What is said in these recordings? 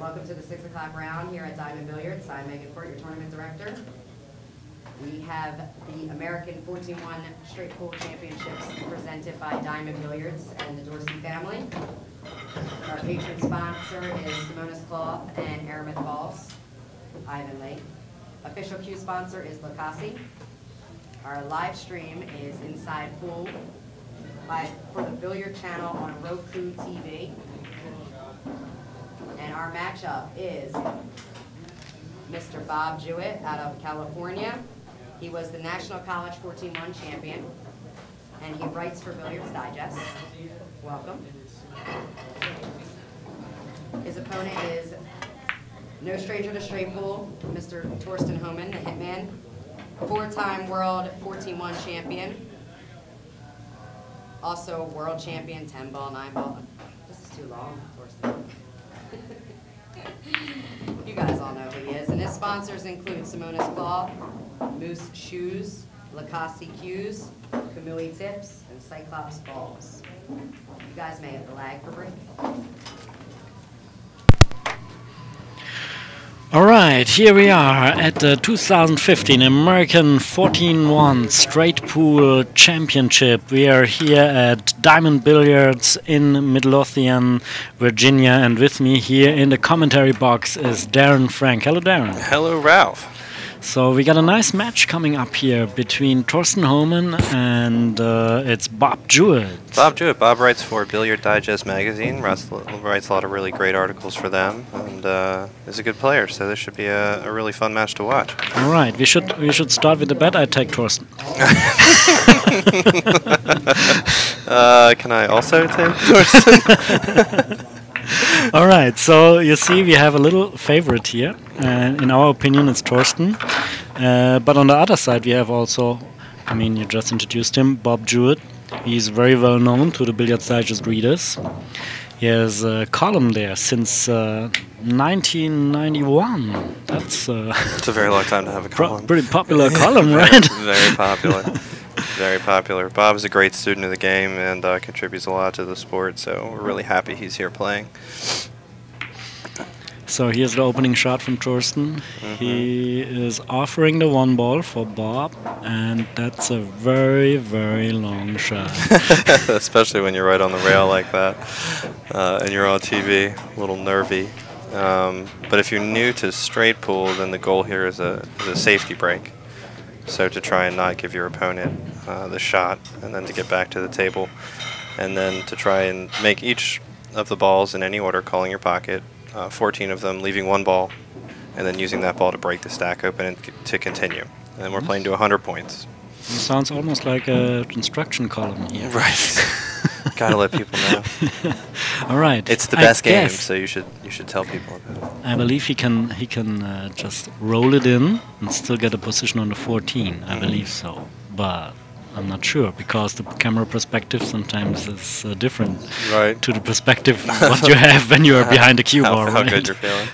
Welcome to the 6 o'clock round here at Diamond Billiards. I'm Megan Fort, your tournament director. We have the American 14-1 Straight Pool Championships presented by Diamond Billiards and the Dorsey family. Our patron sponsor is Simona's Cloth and Aramith Balls, Ivan Lake. Official cue sponsor is Lacassi. Our live stream is Inside Pool for the Billiard Channel on Roku TV. And our matchup is Mr. Bob Jewett out of California. He was the National College 14-1 champion, and he writes for Billiards Digest. Welcome. His opponent is no stranger to straight pool, Mr. Thorsten Hohmann, the Hitman, four-time world 14-1 champion, also world champion 10-ball, 9-ball. This is too long, Thorsten. You guys all know who he is. And his sponsors include Simona's Cloth, Moose Shoes, Lacassi Cues, Kamui Tips, and Cyclops Balls. You guys may have the lag for break. All right, here we are at the 2015 American 14-1 Straight Pool Championship. We are here at Diamond Billiards in Midlothian, Virginia, and with me here in the commentary box is Darren Frank. Hello, Darren. Hello, Ralph. So we got a nice match coming up here between Thorsten Hohmann and it's Bob Jewett. Bob Jewett. Bob writes for Billiard Digest magazine, writes a lot of really great articles for them, and is a good player, so this should be a really fun match to watch. All right, we should start with the bet. I take Thorsten. Can I also take Thorsten? All right, so you see we have a little favorite here, and in our opinion it's Thorsten. But on the other side we have also, I mean, you just introduced him, Bob Jewett. He's very well known to the Billiards Digest readers. He has a column there since 1991. That's it's a very long time to have a column. Pretty popular column, right? Very popular. Very popular. Bob is a great student of the game and contributes a lot to the sport, so we're really happy he's here playing. So here's the opening shot from Thorsten. He is offering the 1-ball for Bob, and that's a very, very long shot. Especially when you're right on the rail like that and you're on TV, a little nervy. But if you're new to straight pool, then the goal here is a safety break. So to try and not give your opponent the shot, and then to get back to the table, and then to try and make each of the balls in any order, calling your pocket, 14 of them, leaving 1 ball, and then using that ball to break the stack open and to continue. And we're playing to 100 points. It sounds almost like a instruction column here. Right. Gotta let people know. All right. It's the best game, so you should tell people about it. I believe he can just roll it in and still get a position on the 14. I believe so, but I'm not sure because the camera perspective sometimes is different to the perspective what you have when you are behind the cue ball. How good you're feeling.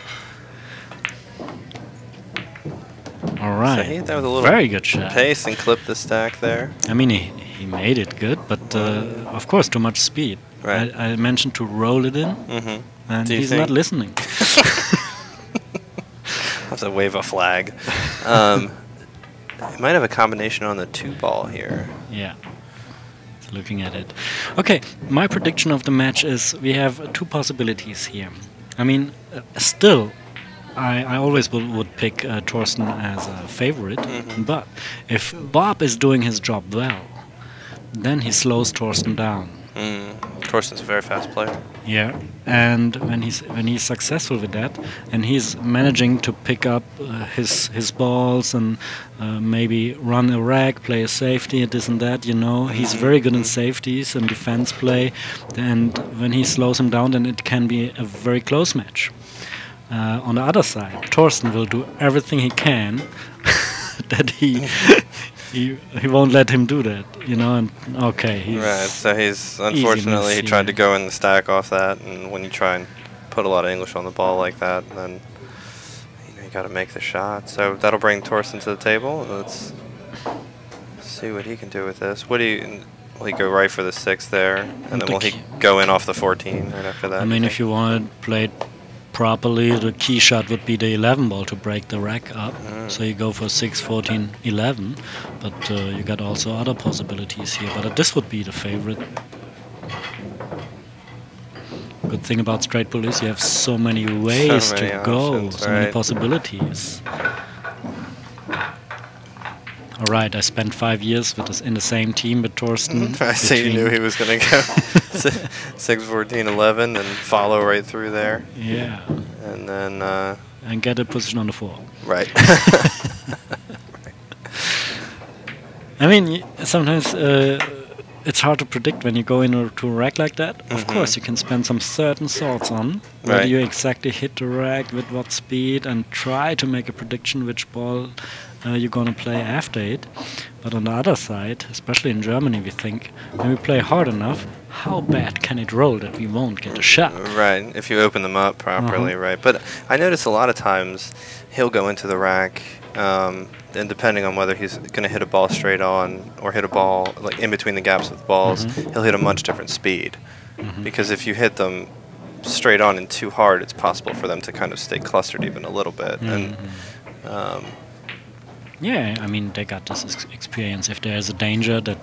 All right. So he hit that with a little very good shot. Pace and clipped the stack there. I mean, he made it good, but of course too much speed. Right. I mentioned to roll it in, and he's not listening. I have to wave a flag. He might have a combination on the 2-ball here. Yeah. Looking at it. Okay, my prediction of the match is we have 2 possibilities here. I mean, still, I always would pick Thorsten as a favorite, but if Bob is doing his job well, then he slows Thorsten down. Thorsten's a very fast player. Yeah, and when he's successful with that, and he's managing to pick up his balls and maybe run a rack, play a safety, this and that, you know, he's very good in safeties and defense play. And when he slows him down, then it can be a very close match. On the other side, Thorsten will do everything he can that he won't let him do that, you know. And okay, he's right. So he's unfortunately he tried to go in the stack off that, and when you try and put a lot of English on the ball like that, then you got to make the shot. So that'll bring Thorsten to the table. Let's see what he can do with this. Will he go right for the 6 there, and then will he go in off the 14 right after that? I mean, if you want to play it properly, the key shot would be the 11 ball to break the rack up. So you go for 6, 14, 11, but you got also other possibilities here. But this would be the favorite. Good thing about straight pull is you have so many ways to go, options, so many possibilities. All right, I spent 5 years with in the same team with Thorsten. I see you knew he was going to go 6, 14, 11 and follow right through there. Yeah. And then... and get a position on the 4. Right. I mean, sometimes it's hard to predict when you go into a rack like that. Of course, you can spend some certain thoughts on whether you exactly hit the rack with what speed and try to make a prediction which ball you're going to play after it. But on the other side, especially in Germany, we think when we play hard enough, how bad can it roll that we won't get a shot? Right, if you open them up properly, right. But I notice a lot of times he'll go into the rack, and depending on whether he's going to hit a ball straight on or hit a ball like in between the gaps with balls, he'll hit a much different speed. Because if you hit them straight on and too hard, it's possible for them to kind of stay clustered even a little bit. And yeah, I mean, they got this experience. If there's a danger that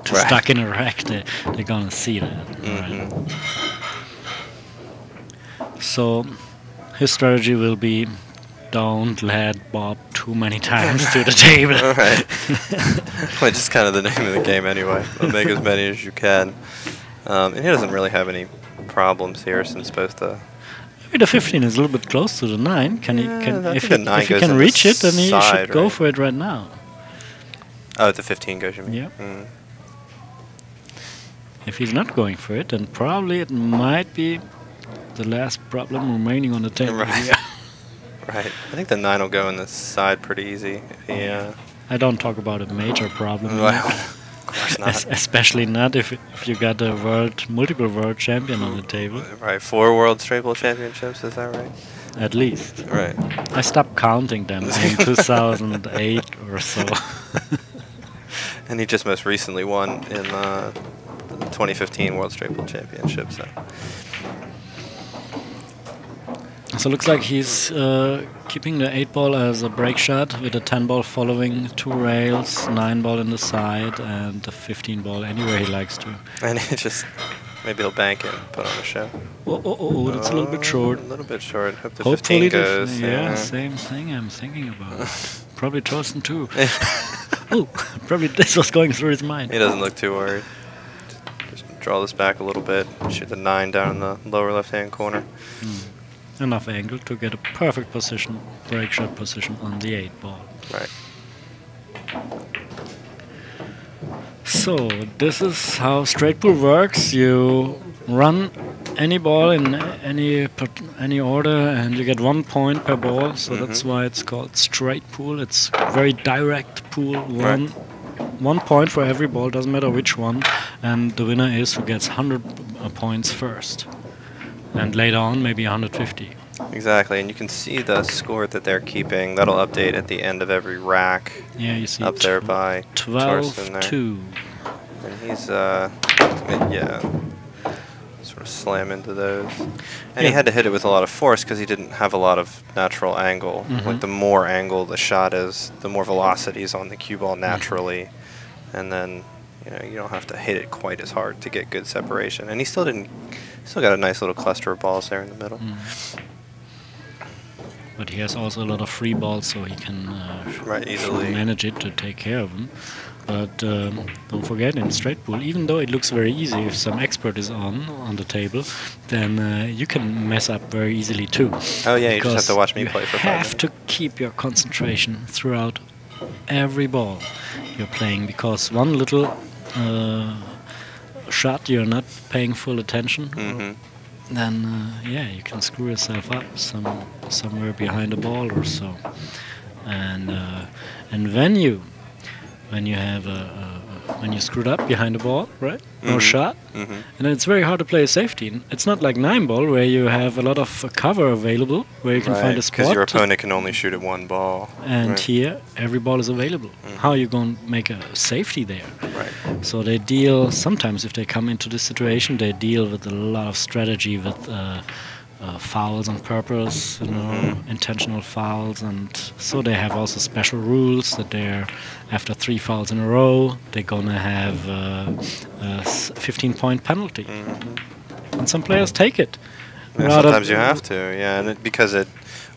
stuck in a rack, they're gonna see that. Right. So his strategy will be don't let Bob too many times to the table. Right. Which is kind of the name of the game anyway. Make as many as you can. And he doesn't really have any problems here since both the... Maybe the 15 is a little bit close to the 9. Can if he goes can in reach the it, then he side, should go right? for it right now. Oh, the 15 goes, you mean? Yeah. If he's not going for it, then probably it might be the last problem remaining on the table. Right. Yeah. Right. I think the 9 will go in the side pretty easy. Yeah. I don't talk about a major problem. Well, of course not. Especially not if you got a multiple world champion on the table. Right. 4 World Straight Bowl Championships, is that right? At least. Right. I stopped counting them in 2008 or so. And he just most recently won in the 2015 World Straight Bowl Championship. So it looks like he's keeping the 8 ball as a break shot with a 10 ball following 2 rails, 9 ball in the side, and the 15 ball anywhere he likes to. And he just, maybe he'll bank it and put on a show. Oh, that's a little bit short. A little bit short. Hope the Hopefully 15 goes. yeah, same thing I'm thinking about. Probably Thorsten too. Oh, probably this was going through his mind. He doesn't look too worried. Just draw this back a little bit. Shoot the 9 down in the lower left-hand corner. Enough angle to get a perfect position, break shot position on the 8 ball. Right. So this is how straight pull works. You run any ball in any order, and you get 1 point per ball. So that's why it's called straight pull. It's very direct pull. One point for every ball, doesn't matter which one, and the winner is who gets 100 points first. And later on, maybe 150. Exactly, and you can see the score that they're keeping. That'll update at the end of every rack. Yeah, you see up there by 12-2. And he's sort of slam into those. And he had to hit it with a lot of force because he didn't have a lot of natural angle. Like the more angle the shot is, the more velocity is on the cue ball naturally, and then you don't have to hit it quite as hard to get good separation. And he still got a nice little cluster of balls there in the middle. But he has also a lot of free balls, so he can easily manage it to take care of them. But don't forget, in straight pull, even though it looks very easy, if some expert is on the table, then you can mess up very easily too. Oh yeah, you just have to watch me play for 5 minutes. You have to keep your concentration throughout every ball you're playing, because one little shot you're not paying full attention, then you can screw yourself up somewhere behind the ball or so. And when you have when you screwed up behind the ball, right? No shot, and then it's very hard to play a safety. It's not like 9 ball where you have a lot of cover available, where you can find a spot. Because your opponent can only shoot at 1 ball. And here, every ball is available. How are you going to make a safety there? Right. So they deal, sometimes if they come into this situation, they deal with a lot of strategy with fouls on purpose, intentional fouls, and so they have also special rules that after 3 fouls in a row, they're gonna have a 15-point penalty, and some players take it. Yeah, sometimes you have to, yeah, and because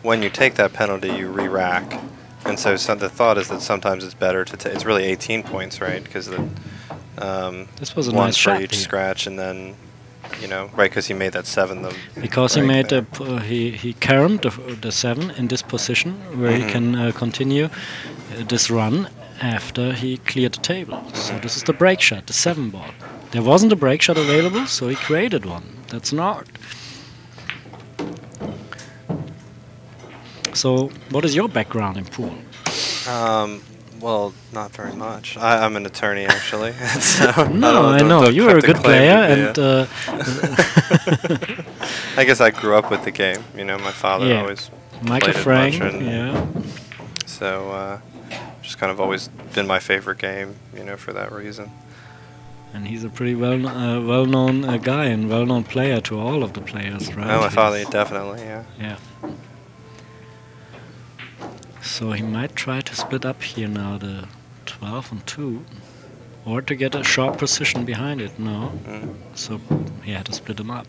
when you take that penalty, you re-rack, and so the thought is that sometimes it's better to take. It's really 18 points, right? Because this was a one nice for shot each here. scratch, and then right, because he made that 7. Because he made he caromed the 7 in this position where he can continue this run after he cleared the table. So this is the break shot, the 7 ball. There wasn't a break shot available, so he created one. That's an art. So, what is your background in pool? Well, not very much. I'm an attorney, actually. So No, I know. You are a good player, and I guess I grew up with the game. My father always Michael played it Frank, much, and yeah. so just kind of always been my favorite game, for that reason. And he's a pretty well-known guy and well-known player to all of the players, right? Oh, my father, definitely, yeah. Yeah. So he might try to split up here now, the 12 and 2, or to get a sharp position behind it. No, so he had to split them up.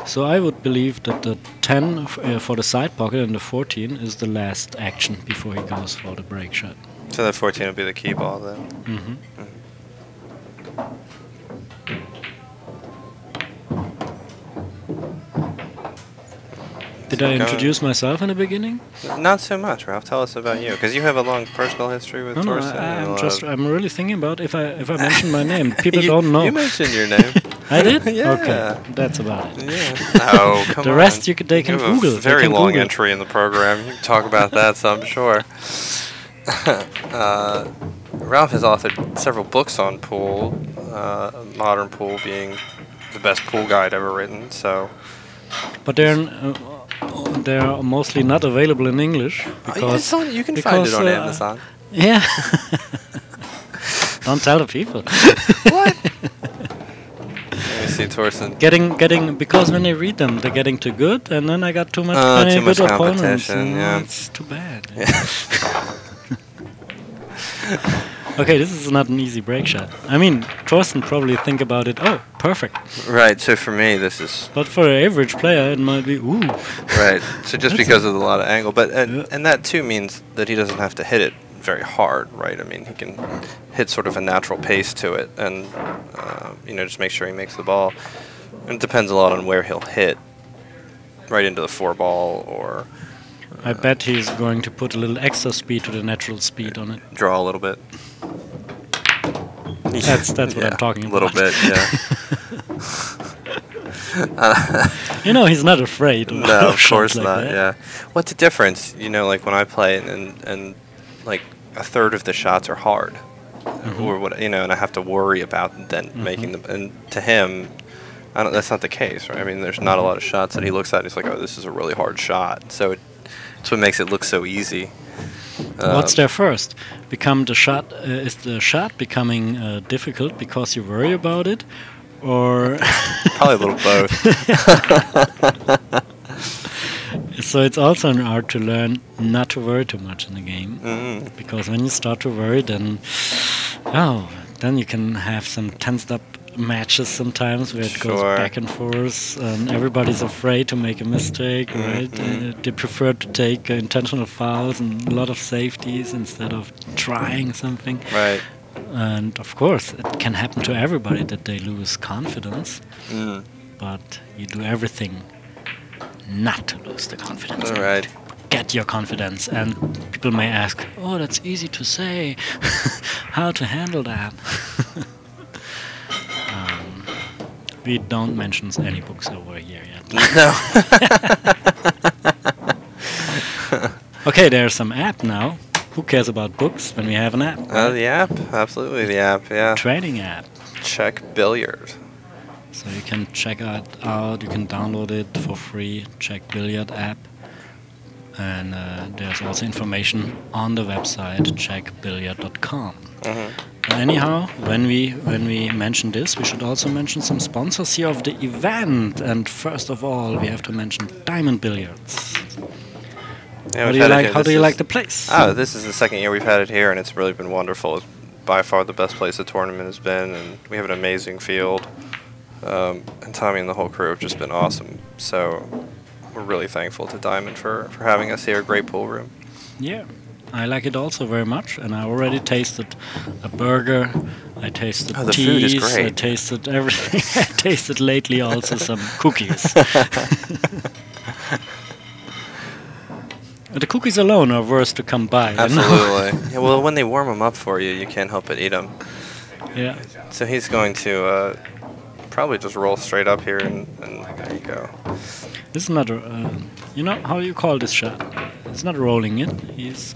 So I would believe that the 10 for the side pocket and the 14 is the last action before he goes for the break shot. So that 14 would be the key ball then. Did I introduce myself in the beginning? Not so much, Ralph. Tell us about you, because you have a long personal history with Thorsten. I'm really thinking about if I mention my name. People don't know. You mentioned your name. I did? Yeah. Okay, that's about it. Yeah. No, come on. The rest they can you have Google. A very long entry in the program. You can talk about that, so I'm sure. Ralph has authored several books on pool, modern pool being the best pool guide ever written. So, but they're mostly not available in English because you can find it on Amazon. Yeah. Don't tell the people. What? Let me see, Thorsten. Getting because when they read them, they're getting too good, and then I got too much good opponents. Yeah. It's too bad. Yeah. Okay, this is not an easy break shot. I mean, Thorsten probably think about it. Oh, perfect. Right. So for me, this is. But for an average player, it might be ooh. Right. So just because of a lot of angle, but and that too means that he doesn't have to hit it very hard, right? I mean, he can hit sort of a natural pace to it, and just make sure he makes the ball. And it depends a lot on where he'll hit. Right into the 4 ball, or. I bet he's going to put a little extra speed to the natural speed on it. Draw a little bit. That's what I'm talking about. A little bit, yeah. He's not afraid. No, of course like not. that. Yeah. What's the difference? Like when I play and like a third of the shots are hard, or what? And I have to worry about then making them. And to him, that's not the case, right? I mean, there's not a lot of shots that he looks at. He's like, oh, this is a really hard shot. So it's what makes it look so easy. What's there first? Is the shot becoming difficult because you worry about it, or probably a little both? So it's also an art to learn not to worry too much in the game, because when you start to worry, then you can have some tensed up matches sometimes where it goes back and forth, and everybody's afraid to make a mistake, right? They prefer to take intentional fouls and a lot of safeties instead of trying something. Right. And of course, it can happen to everybody that they lose confidence, but you do everything not to lose the confidence. All right. Get your confidence, and people may ask, "Oh, that's easy to say. How to handle that?" We don't mention any books over here yet. No. Okay, there's some app now. Who cares about books when we have an app? Right? The app, absolutely the app, yeah. Training app. Check Billiard. So you can check it out. You can download it for free. Check Billiard app. And there's also information on the website checkbilliard.com. Anyhow, when we mention this, we should also mention some sponsors here of the event. And first of all, we have to mention Diamond Billiards. Yeah, How do you like the place? Oh, this is the second year we've had it here, and it's really been wonderful. It's by far the best place the tournament has been, and we have an amazing field. And Tommy and the whole crew have just been awesome. So we're really thankful to Diamond for having us here. Great pool room. Yeah, I like it also very much, and I already tasted a burger. I tasted the teas. food is great. I tasted everything. I tasted lately also some cookies. The cookies alone are worth to come by. Absolutely. Yeah, well, when they warm them up for you, you can't help but eat them. Yeah. So he's going to probably just roll straight up here, and there you go. This is not, you know, how you call this shot? It's not rolling it. He's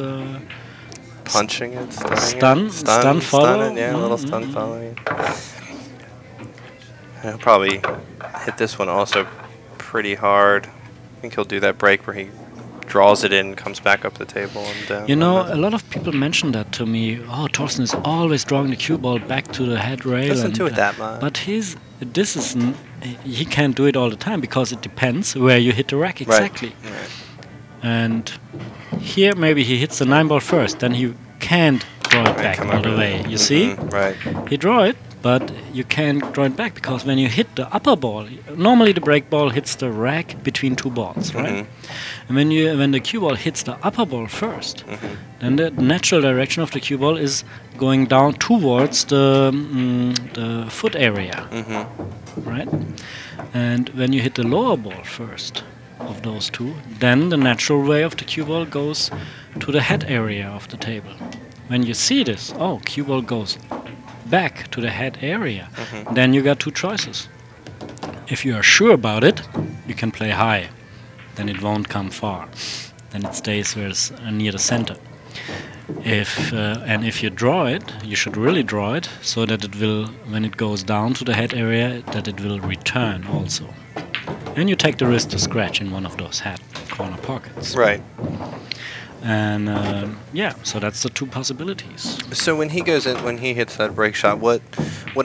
Punching it, stun follow. Stun it, yeah, a little stun follow. He'll probably hit this one also pretty hard. I think he'll do that break where he draws it in, comes back up the table and down. You know, a lot of people mention that to me. Oh, Thorsten is always drawing the cue ball back to the head rail. Doesn't do it that much. But he can't do it all the time because it depends where you hit the rack exactly. Right. And here maybe he hits the 9-ball first, then he can't draw it back all the way. You see? Right. He draw it, but you can't draw it back because when you hit the upper ball, normally the break ball hits the rack between two balls, right? And when the cue ball hits the upper ball first, then the natural direction of the cue ball is going down towards the foot area, right? And when you hit the lower ball first of those two, then the natural way of the cue ball goes to the head area of the table. When you see this, oh, cue ball goes back to the head area, then you got two choices. If you are sure about it, you can play high, then it won't come far, then it stays where it's near the center. If you draw it, you should really draw it so that it will, when it goes down to the head area, that it will return also. And you take the risk to scratch in one of those head corner pockets. Right. And yeah, so that's the two possibilities. So when he goes in, when he hits that break shot, what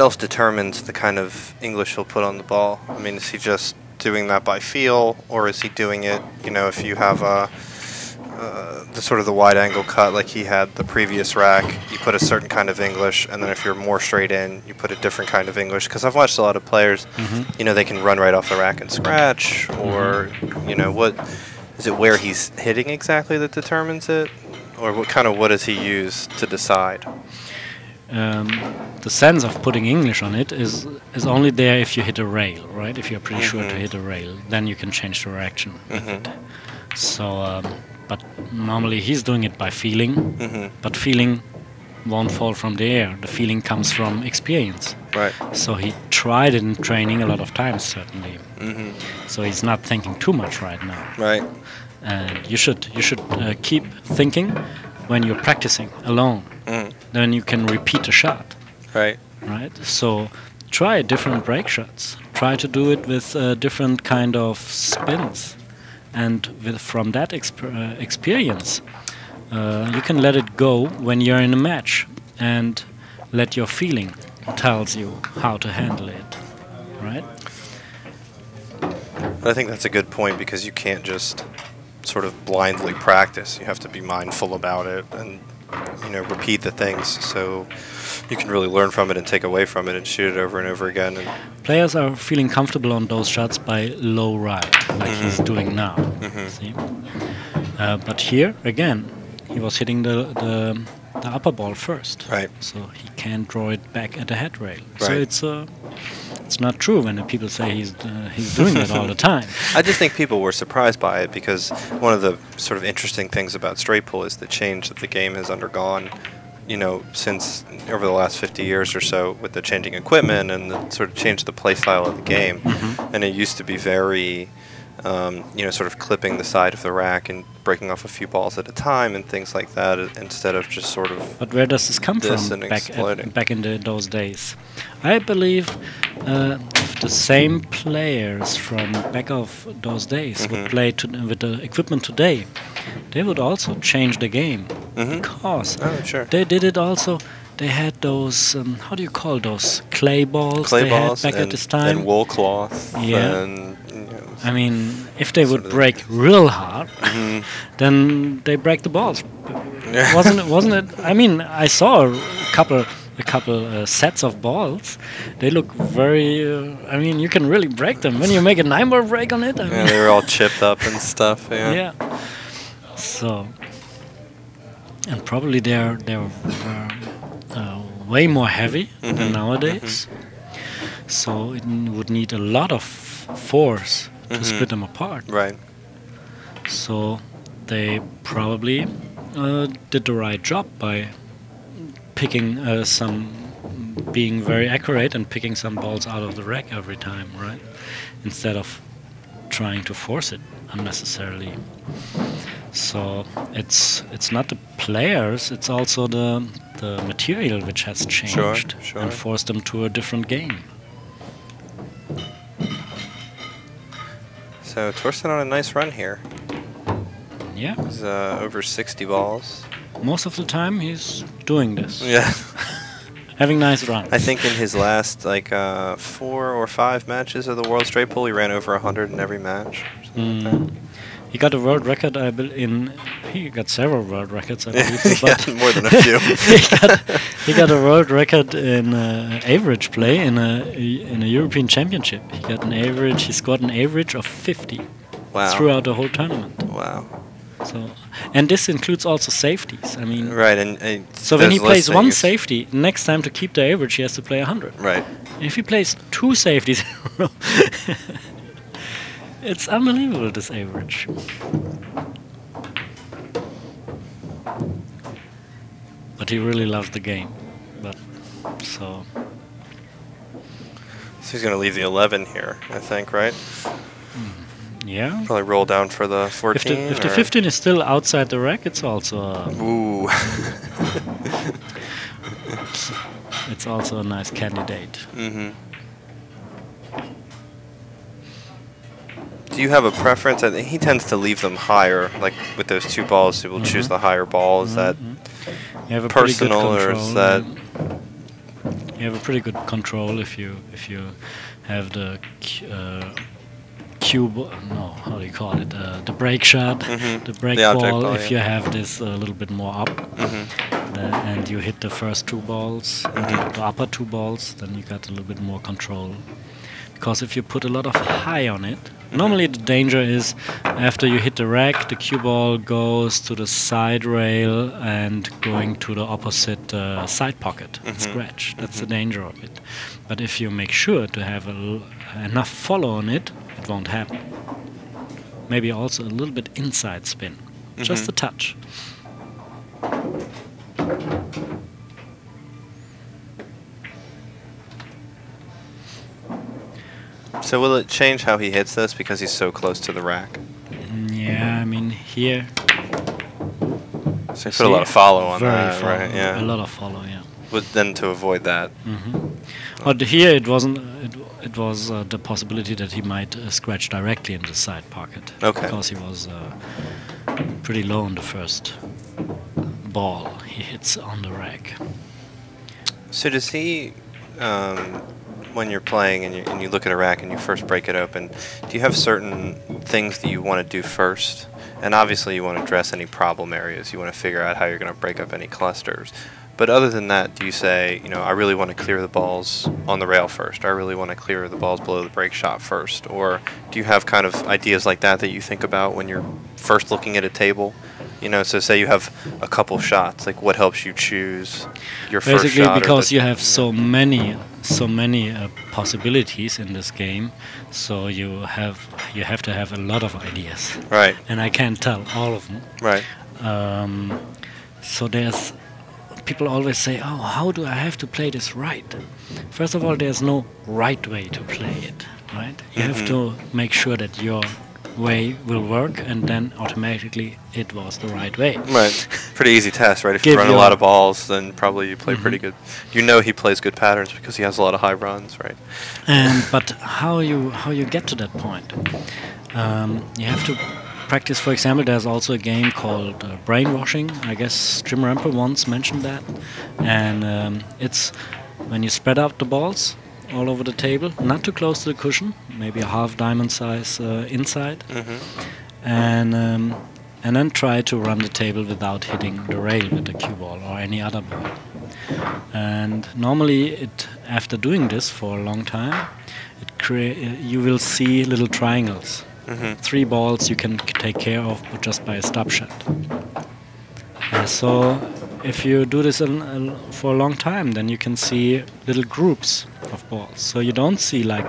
else determines the kind of English he'll put on the ball? I mean, is he just doing that by feel, or is he doing it, you know, if you have the sort of the wide angle cut like he had the previous rack, you put a certain kind of English, and then if you're more straight in, you put a different kind of English? Because I've watched a lot of players, you know, they can run right off the rack and scratch, or, you know, what is it, where he's hitting exactly that determines it, or what does he use to decide? The sense of putting English on it is only there if you hit a rail, right? If you're pretty sure to hit a rail, then you can change direction with it. So, but normally he's doing it by feeling, but feeling won't fall from the air. The feeling comes from experience. Right. So he tried it in training a lot of times, certainly. So he's not thinking too much right now. Right. And you should keep thinking when you're practicing alone. Then you can repeat the shot. Right. Right. So try different break shots. Try to do it with different kind of spins, and from that experience, you can let it go when you're in a match, and let your feeling tells you how to handle it. Right. I think that's a good point, because you can't just sort of blindly practice. You have to be mindful about it and, you know, repeat the things so you can really learn from it and take away from it and shoot it over and over again. And players are feeling comfortable on those shots by low ride, like he's doing now. See? But here, again, he was hitting the upper ball first. Right. So he can't draw it back at the head rail. Right. So it's not true when the people say he's doing that all the time. I just think people were surprised by it, because one of the sort of interesting things about straight pull is the change that the game has undergone, you know, since over the last 50 years or so, with the changing equipment and the sort of change the play style of the game. And it used to be very, you know, sort of clipping the side of the rack and breaking off a few balls at a time and things like that, instead of just sort of. But where does this come from back in those days? I believe if the same players from back of those days would play with the equipment today, they would also change the game, because they did it also they had those how do you call those clay balls Clay they balls had back at this time. and wool cloth. Yeah. And, you know, I mean, if they would sort of break real hard, Mhm. then they break the balls. Yeah. Wasn't it? I mean, I saw a couple sets of balls. They look very. I mean, you can really break them when you make a 9-ball break on it. I Yeah, mean, they were all chipped up and stuff. Yeah. yeah. So, and probably they're way more heavy than Mhm. nowadays. So it would need a lot of force to Mhm. split them apart. Right. So they probably did the right job by picking being very accurate and picking some balls out of the rack every time, right? Instead of trying to force it unnecessarily. So it's not the players, it's also the material which has changed Sure. and forced them to a different game. So Thorsten on a nice run here. Yeah, He's over 60 balls. most of the time he's doing this. Yeah. Having nice runs. I think in his last 4 or 5 matches of the World Straight Pool, he ran over 100 in every match. Something like that. He got a world record. He got several world records, I believe. Yeah, but more than a few. he got a world record in average play in a European Championship. He got an average. He scored an average of 50 Wow. throughout the whole tournament. Wow. So, and this includes also safeties. I mean, Right, and so when he those plays one listings- safety, next time to keep the average, he has to play 100. Right. If he plays 2 safeties in a row, it's unbelievable, this average. But he really loves the game. But so So he's going to leave the 11 here, I think, right? yeah. Probably roll down for the 14. If the or- 15 is still outside the rack, it's also Ooh. it's also a nice candidate. Mm-hmm. Do you have a preference? I think he tends to leave them higher, like with those 2 balls. He will choose the higher ball. Is that You have a pretty good personal, or control, is that? You have a pretty good control if you have the cube. No, how do you call it? The break shot, Mhm. the break The object ball. ball, If yeah. you have this a little bit more up, and you hit the first 2 balls, the upper 2 balls, then you got a little bit more control. Because if you put a lot of high on it, normally the danger is after you hit the rack, the cue ball goes to the side rail and going to the opposite side pocket and scratch. That's the danger of it. But if you make sure to have enough follow on it, it won't happen. Maybe also a little bit inside spin, just a touch. So will it change how he hits this because he's so close to the rack? Yeah, I mean here. So you put a lot of follow on very that, follow, right? Yeah. a lot of follow, yeah. But then to avoid that. But here it wasn't. It was the possibility that he might scratch directly in the side pocket. Okay. Because he was pretty low on the first ball he hits on the rack. So does he, when you're playing and you look at a rack and you first break it open, do you have certain things that you want to do first? And obviously you want to address any problem areas. You want to figure out how you're going to break up any clusters. But other than that, do you say, I really want to clear the balls on the rail first, or I really want to clear the balls below the break shot first? Or do you have kind of ideas like that you think about when you're first looking at a table? So say you have a couple shots, like what helps you choose your first Basically, shot? because you have so many possibilities in this game, so you have to have a lot of ideas. Right. And I can't tell all of them. Right. So there's people always say, oh, how do I have to play this right? First of all, there's no right way to play it, right? You have to make sure that your way will work, and then automatically it was the right way. Right. Pretty easy test, right? If you run a lot of balls, then probably you play pretty good. He plays good patterns because he has a lot of high runs, right? But how you get to that point? You have to practice, for example, there's also a game called brainwashing. I guess Jim Rempel once mentioned that. And it's when you spread out the balls all over the table, not too close to the cushion, maybe a half diamond size inside. And then try to run the table without hitting the rail with the cue ball or any other ball. And normally, after doing this for a long time, you will see little triangles. 3 balls you can take care of just by a stop shot. So if you do this for a long time, then you can see little groups of balls. So you don't see, like,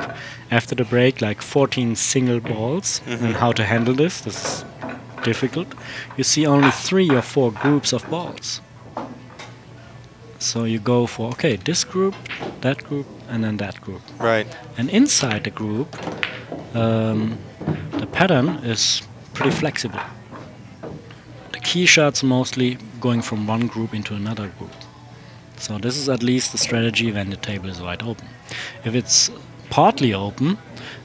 after the break, like 14 single balls and how to handle this. This is difficult. You see only 3 or 4 groups of balls. So you go for, okay, this group, and then that group. Right. And inside the group, the pattern is pretty flexible. The key shots mostly going from one group into another group. So this is at least the strategy when the table is wide open. If it's partly open,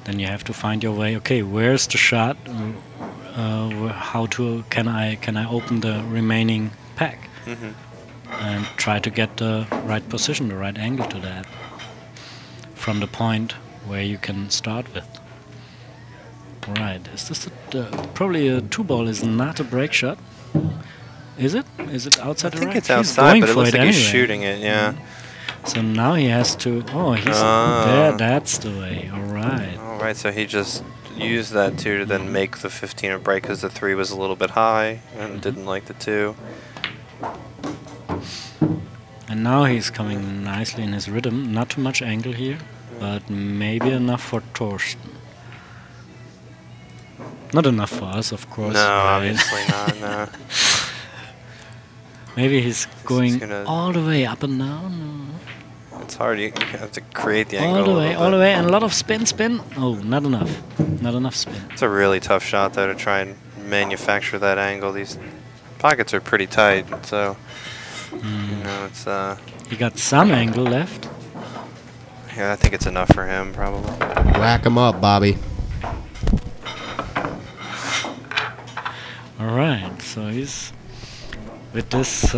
then you have to find your way. Okay, where's the shot? Can I open the remaining pack? And try to get the right position, the right angle to that from the point where you can start with. Right, is this probably a 2-ball is not a break shot? Is it? Is it outside the rack? I think it's He's outside, going but it for looks like he's anyway. shooting it, yeah. So now he has to, he's there, that's the way, alright. Alright, so he just used that 2 to then make the 15 a break because the 3 was a little bit high and didn't like the 2. And now he's coming nicely in his rhythm. Not too much angle here, but maybe enough for Thorsten. Not enough for us, of course. No, right? obviously not, no. Maybe he's going gonna all the way up and down. It's hard, you have to create the angle All the a way, and a lot of spin. Oh, not enough. Not enough spin. It's a really tough shot, though, to try and manufacture that angle. These pockets are pretty tight, so... You know, it's He got some angle left. yeah, I think it's enough for him, probably. Rack him up, Bobby. All right, so he's with this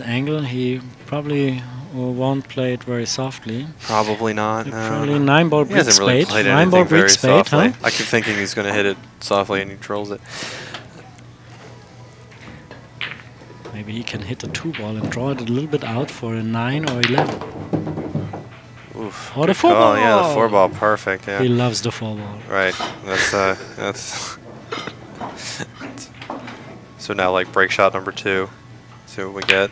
angle. He probably won't play it very softly. Probably not. No. Probably 9-ball He brick hasn't really spade. played 9-ball anything very brick spade, softly. huh? I keep thinking he's going to hit it softly, and he trolls it. Maybe he can hit the 2-ball and draw it a little bit out for a 9 or 11. Oof. Or the Good call. 4-ball. Yeah, the 4-ball, perfect. Yeah. He loves the 4-ball. Right. That's. So now, like, break shot number 2. See what we get.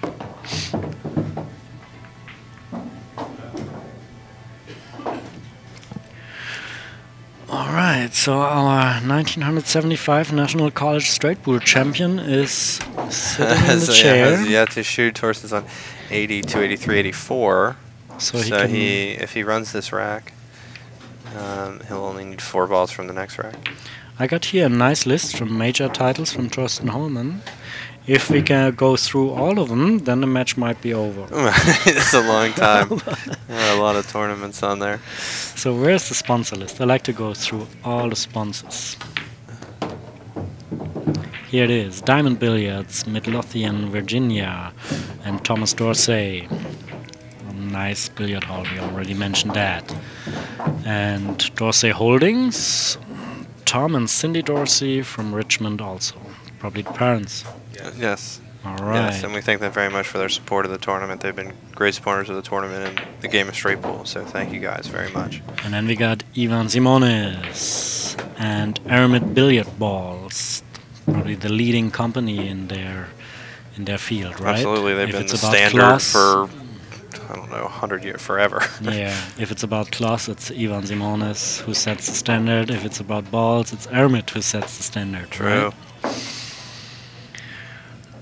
All right, so our 1975 National College Straight Pool champion is sitting in the So chair. has yet to shoot. Thorsten's on 80, 283, 84. So So he if he runs this rack, he'll only need 4 balls from the next rack. I got here a nice list from major titles from Thorsten Hohmann. If we can go through all of them, then the match might be over. It's a long time. A lot of tournaments on there. So where's the sponsor list? I like to go through all the sponsors. Here it is. Diamond Billiards, Midlothian, Virginia, and Thomas Dorsey. A nice billiard hall, we already mentioned that. And Dorsey Holdings, Tom and Cindy Dorsey from Richmond also. Probably the parents. Yes. All right. Yes, and we thank them very much for their support of the tournament. They've been great supporters of the tournament and the game of straight pool, so thank you guys very much. And then we got Ivan Simonis and Aramid Billiard Balls, probably the leading company in their field, right? Absolutely, they've If been it's the about standard class, for, I don't know, 100 years, forever. Yeah, if it's about class, it's Ivan Simonis who sets the standard. If it's about balls, it's Aramid who sets the standard, True. right?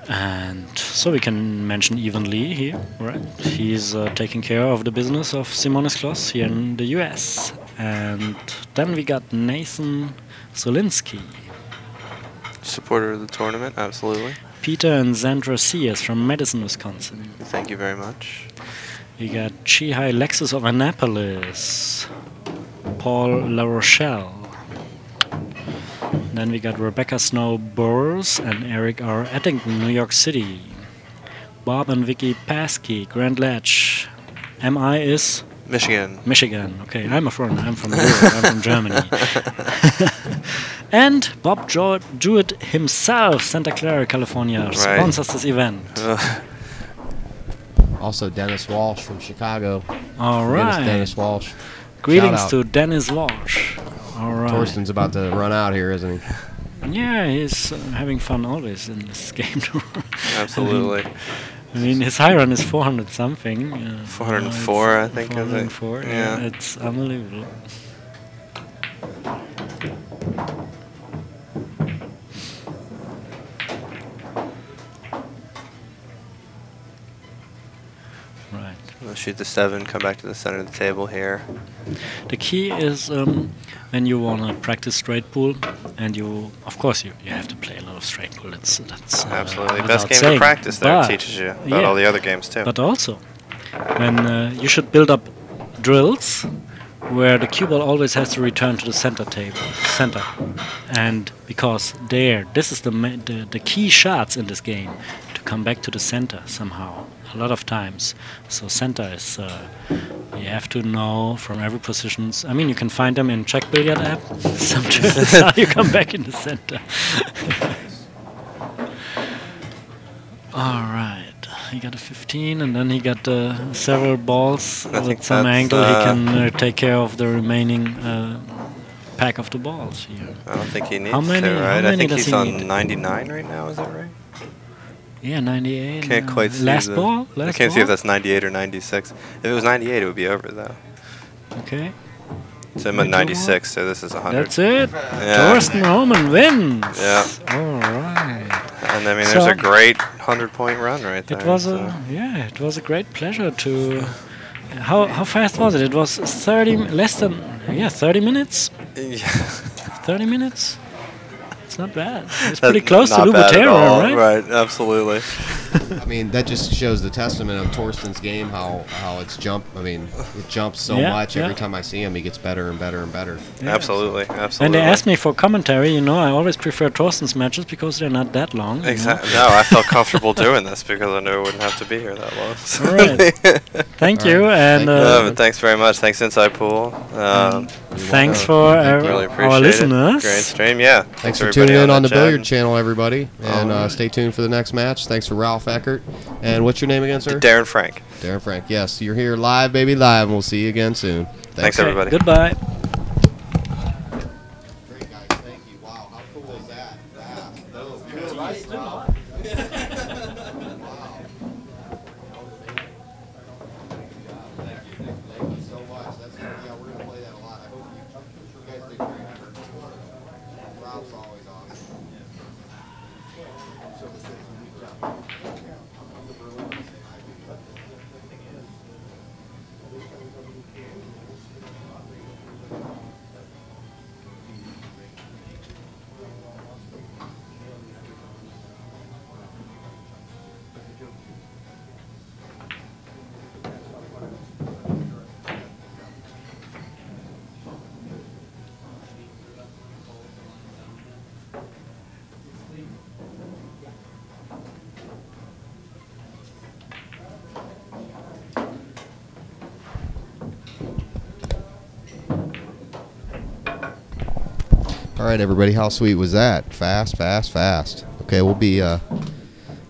And so we can mention Ivan Lee here, right? He's taking care of the business of Simonis Kloss here in the US. And then we got Nathan Solinsky. Supporter of the tournament, absolutely. Peter and Sandra Sears from Madison, Wisconsin. Thank you very much. We got Chihai Lexus of Annapolis. Paul La Rochelle. Then we got Rebecca Snow Burrs and Eric R. Ettington, New York City. Bob and Vicky Paskey, Grand Ledge. MI is? Michigan. Michigan. Okay, I'm a foreigner. I'm from Europe. I'm from Germany. And Bob Jewett himself, Santa Clara, California, sponsors this event. Also, Dennis Walsh from Chicago. All right. Dennis Walsh. Greetings to Dennis Walsh. All right. Thorsten's about to run out here, isn't he? Yeah, he's having fun always in this game. Absolutely. I mean, his high run is 400 something. 404, I think. 404. Yeah, it's unbelievable. Right. We'll shoot the 7, come back to the center of the table here. The key is when you want to practice straight pool, and you, of course, you have to play a lot of straight pool. That's absolutely best without game saying. to practice. There But teaches you about all the other games too. But also, when you should build up drills where the cue ball always has to return to the center, and because this is the key shots in this game, to come back to the center somehow. A lot of times. So center is, you have to know from every positions. I mean, you can find them in Czech Billiard app. Sometimes how you come back in the center. All right. He got a 15, and then he got several balls with some angle. He can take care of the remaining pack of the balls here. I don't think he needs How many, to, right? how I think many he's does he on need? 99 right now, is that right? Yeah, 98. Can't quite see last ball? I can't see if that's 98 or 96. If it was 98, it would be over, though. Okay. So I'm at 96, so this is 100. That's it. Yeah. Thorsten Hohmann wins. Yeah. All right. And I mean, there's a great 100-point run right there. It was it was a great pleasure to. How fast was it? It was 30 minutes. Yeah. 30 minutes. It's not bad. It's pretty close to Lubotero, right? Right, absolutely. I mean, that just shows the testament of Thorsten's game, how it's jumped. I mean, it jumps so much. Every time I see him, he gets better and better and better. Yeah. Absolutely. And they asked me for commentary. You know, I always prefer Thorsten's matches because they're not that long. Exactly. No, I felt comfortable doing this because I knew I wouldn't have to be here that long. So. All right. Thank you. And thanks very much. Thanks, Inside Pool. thanks for really appreciate our listeners. Great stream, yeah. Thanks for tuning in on the Billiard Channel, everybody. And stay tuned for the next match. Thanks for Ralph Eckert. And what's your name again, sir? Darren Frank. Darren Frank. Yes, you're here live, baby, live. And we'll see you again soon. Thanks everybody. Goodbye. Great, guys. Thank you. Wow, how cool is that? Wow. Thank you so much. We're going to play that a lot. I hope you guys did great. Ralph's always awesome. All right, everybody, how sweet was that? Fast, fast, fast. Okay, we'll be, I'll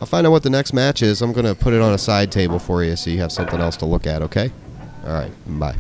find out what the next match is. I'm going to put it on a side table for you so you have something else to look at, okay? All right, bye.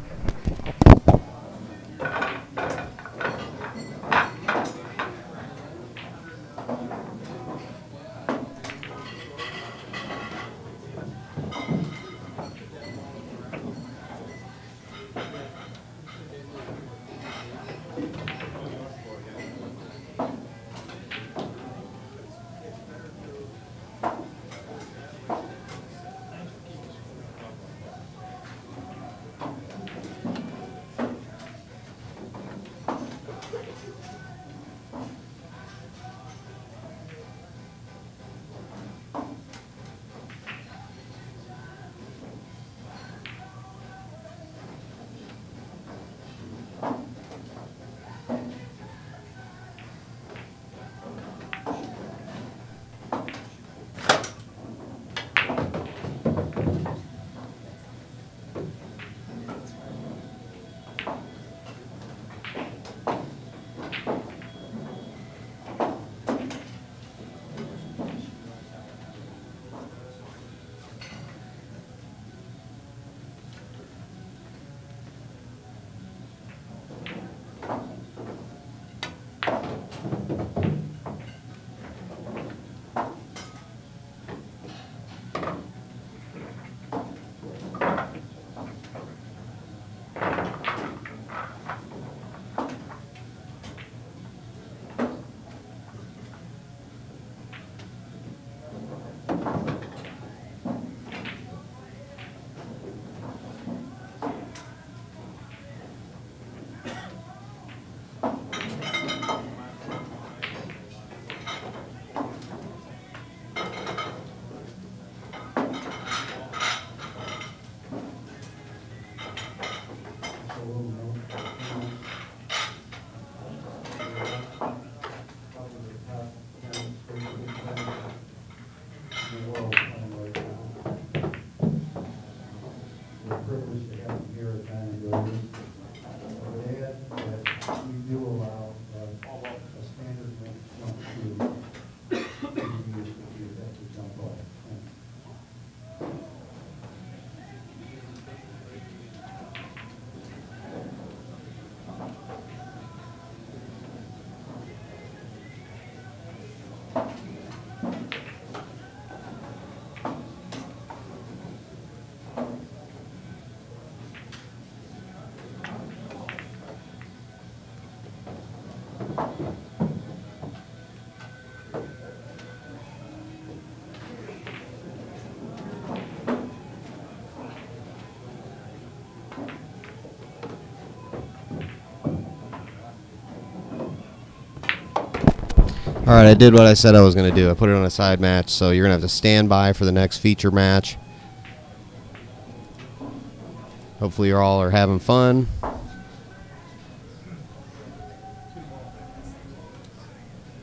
All right, I did what I said I was going to do. I put it on a side match, so you're going to have to stand by for the next feature match. Hopefully you all are having fun.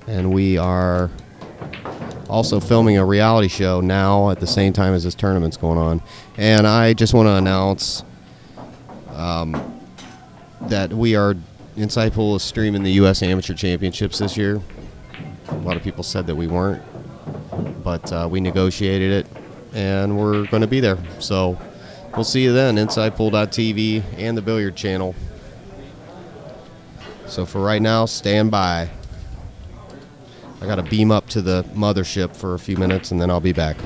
And we are also filming a reality show now at the same time as this tournament's going on. And I just want to announce that Inside Pool is streaming the U.S. Amateur Championships this year. A lot of people said that we weren't, but we negotiated it, and we're going to be there. So we'll see you then, InsidePool.tv and the Billiard Channel. So for right now, stand by. I got to beam up to the mothership for a few minutes, and then I'll be back.